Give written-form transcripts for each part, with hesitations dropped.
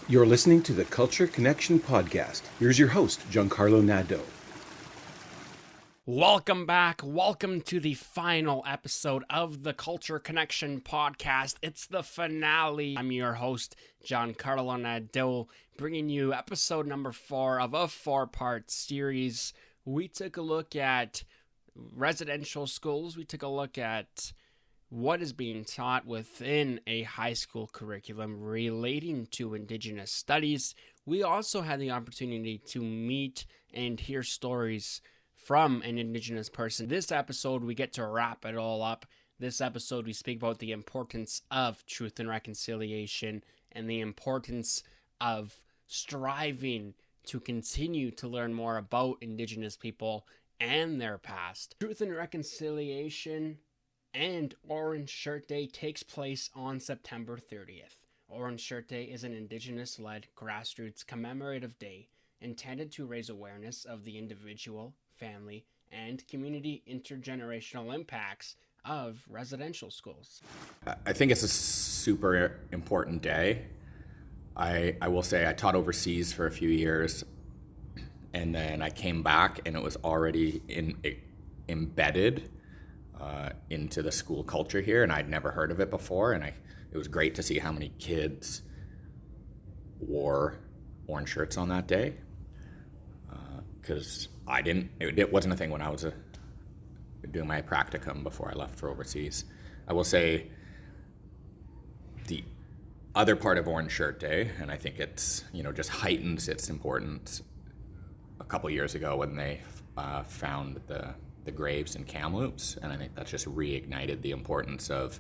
You're listening to the Culture Connection Podcast. Here's your host, Giancarlo Nado. Welcome back. Welcome to the final episode of the Culture Connection Podcast. It's the finale. I'm your host, Giancarlo Nado, bringing you episode number 4 of a 4-part series. We took a look at residential schools. We took a look at what is being taught within a high school curriculum relating to Indigenous studies. We also had the opportunity to meet and hear stories from an Indigenous person. This episode, we get to wrap it all up. This episode, we speak about the importance of truth and reconciliation and the importance of striving to continue to learn more about Indigenous people and their past. Truth and Reconciliation and Orange Shirt Day takes place on September 30th. Orange Shirt Day is an Indigenous-led grassroots commemorative day intended to raise awareness of the individual, family, and community intergenerational impacts of residential schools. I think it's a super important day. I will say I taught overseas for a few years, and then I came back and it was already embedded into the school culture here, and I'd never heard of it before, and it was great to see how many kids wore orange shirts on that day, because it wasn't a thing when I was doing my practicum before I left for overseas. I will say the other part of Orange Shirt Day, and I think it's just heightens its importance a couple years ago when they found the graves in Kamloops, and I think that's just reignited the importance of,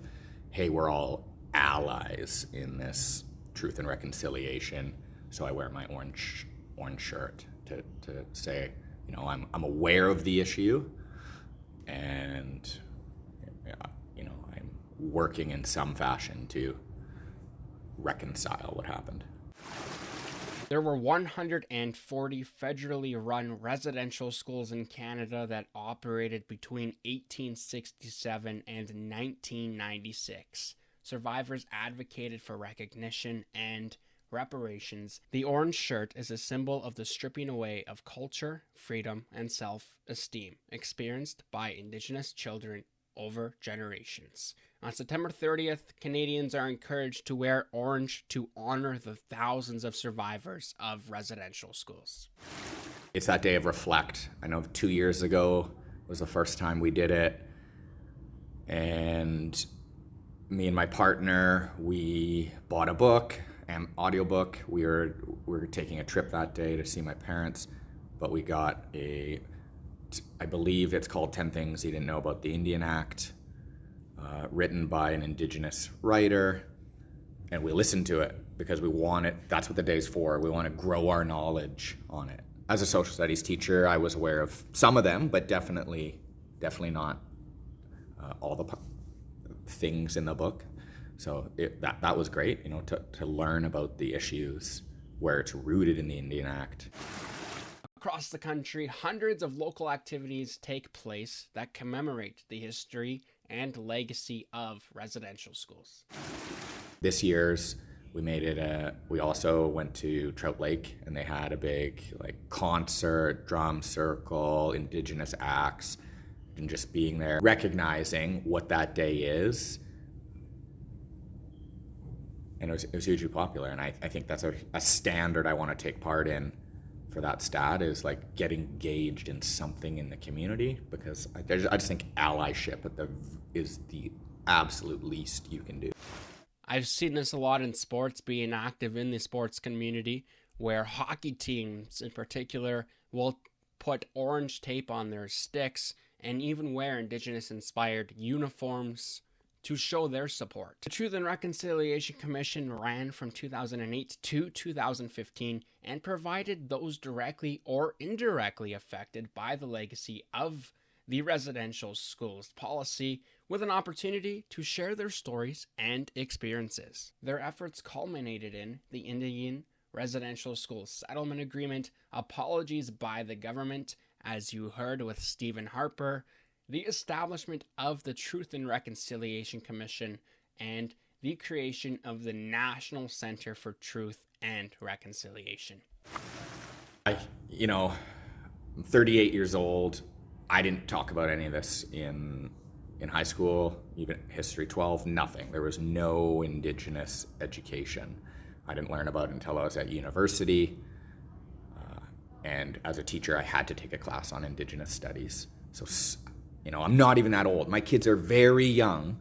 hey, we're all allies in this truth and reconciliation. So I wear my orange shirt to say, I'm aware of the issue, and I'm working in some fashion to reconcile what happened. There were 140 federally run residential schools in Canada that operated between 1867 and 1996. Survivors advocated for recognition and reparations. The orange shirt is a symbol of the stripping away of culture, freedom, and self-esteem experienced by Indigenous children over generations. On September 30th, Canadians are encouraged to wear orange to honor the thousands of survivors of residential schools. It's that day of reflect. I know 2 years ago was the first time we did it, and me and my partner, we bought a book, an audiobook. We were taking a trip that day to see my parents, but we got I believe it's called 10 Things You Didn't Know About the Indian Act, written by an Indigenous writer, and we listened to it because we want it. That's what the day's for. We want to grow our knowledge on it. As a social studies teacher, I was aware of some of them, but definitely not all the things in the book. So that was great, to learn about the issues where it's rooted in the Indian Act. Across the country, hundreds of local activities take place that commemorate the history and legacy of residential schools. This year's, we also went to Trout Lake, and they had a big concert, drum circle, Indigenous acts, and just being there, recognizing what that day is. And it was hugely popular, and I think that's a standard I want to take part in for that stat, is get engaged in something in the community, because I just think allyship is the absolute least you can do. I've seen this a lot in sports, being active in the sports community, where hockey teams in particular will put orange tape on their sticks and even wear Indigenous-inspired uniforms to show their support. The Truth and Reconciliation Commission ran from 2008 to 2015 and provided those directly or indirectly affected by the legacy of the residential schools policy with an opportunity to share their stories and experiences. Their efforts culminated in the Indian Residential School Settlement Agreement, apologies by the government, as you heard with Stephen Harper, the establishment of the Truth and Reconciliation Commission, and the creation of the National Center for Truth and Reconciliation. I'm 38 years old. I didn't talk about any of this in high school, even History 12, nothing. There was no Indigenous education. I didn't learn about it until I was at university. And as a teacher, I had to take a class on Indigenous studies. So, I'm not even that old. My kids are very young.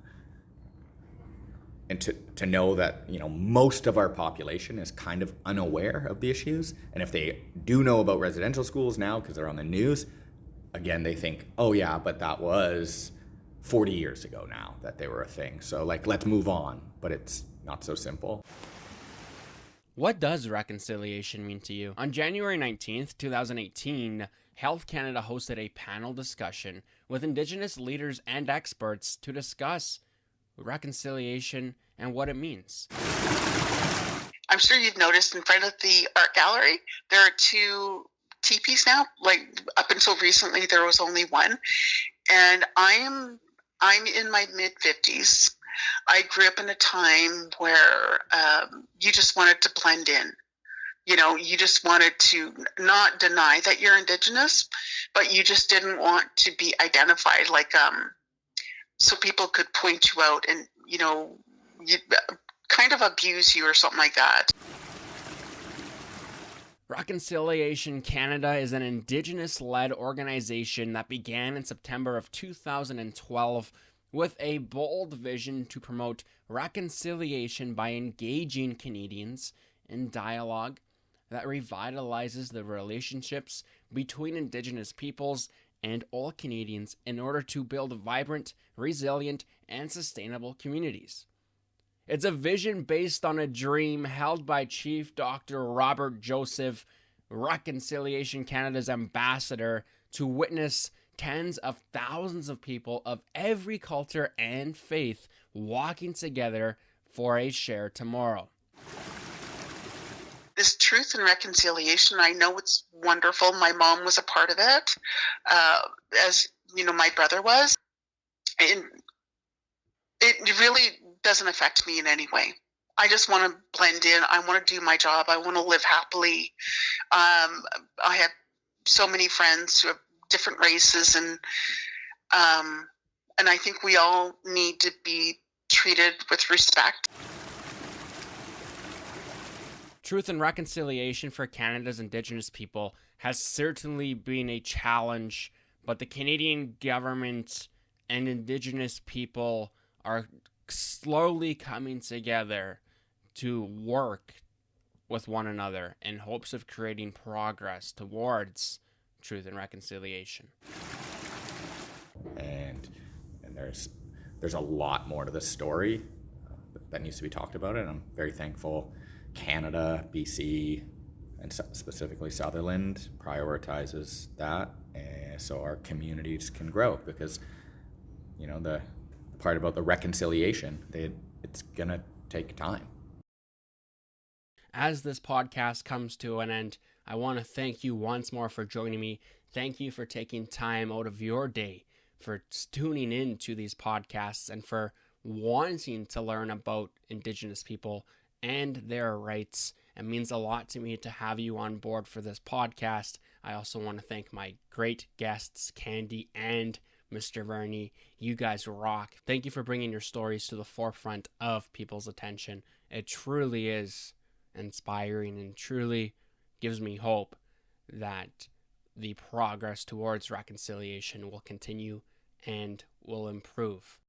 And to know that, most of our population is kind of unaware of the issues. And if they do know about residential schools now, because they're on the news, again, they think, oh yeah, but that was 40 years ago now that they were a thing. So let's move on. But it's not so simple. What does reconciliation mean to you? On January 19th, 2018, Health Canada hosted a panel discussion with Indigenous leaders and experts to discuss reconciliation and what it means. I'm sure you've noticed in front of the art gallery, there are 2 teepees now. Up until recently, there was only one. And I'm in my mid-50s. I grew up in a time where you just wanted to blend in. You just wanted to not deny that you're Indigenous, but you just didn't want to be identified so people could point you out and, kind of abuse you or something like that. Reconciliation Canada is an Indigenous-led organization that began in September of 2012 with a bold vision to promote reconciliation by engaging Canadians in dialogue that revitalizes the relationships between Indigenous peoples and all Canadians in order to build vibrant, resilient, and sustainable communities. It's a vision based on a dream held by Chief Dr. Robert Joseph, Reconciliation Canada's ambassador, to witness tens of thousands of people of every culture and faith walking together for a shared tomorrow. This truth and reconciliation, I know it's wonderful. My mom was a part of it, as my brother was. And it really doesn't affect me in any way. I just want to blend in. I want to do my job. I want to live happily. I have so many friends who have different races, and I think we all need to be treated with respect. Truth and reconciliation for Canada's Indigenous people has certainly been a challenge, but the Canadian government and Indigenous people are slowly coming together to work with one another in hopes of creating progress towards truth and reconciliation. And there's a lot more to this story that needs to be talked about, and I'm very thankful Canada, BC, and specifically Sutherland prioritizes that, and so our communities can grow, because the part about the reconciliation, it's gonna take time. As this podcast comes to an end, I want to thank you once more for joining me. Thank you for taking time out of your day, for tuning in to these podcasts, and for wanting to learn about Indigenous people and their rights. It means a lot to me to have you on board for this podcast. I also want to thank my great guests, Candy and Mr. Verney. You guys rock. Thank you for bringing your stories to the forefront of people's attention. It truly is inspiring and truly gives me hope that the progress towards reconciliation will continue and will improve.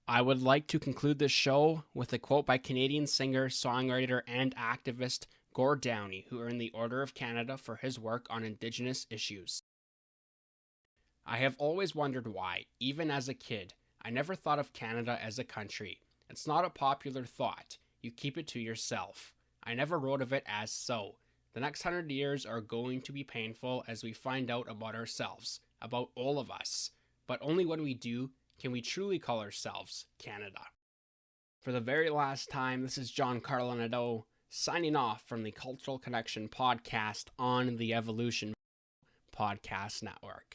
I would like to conclude this show with a quote by Canadian singer, songwriter, and activist Gord Downie, who earned the Order of Canada for his work on Indigenous issues. I have always wondered why, even as a kid, I never thought of Canada as a country. It's not a popular thought. You keep it to yourself. I never wrote of it as so. The next 100 years are going to be painful as we find out about ourselves, about all of us. But only when we do can we truly call ourselves Canada. For the very last time, this is John Carlo Nadeau, signing off from the Cultural Connection podcast on the Evolution Podcast Network.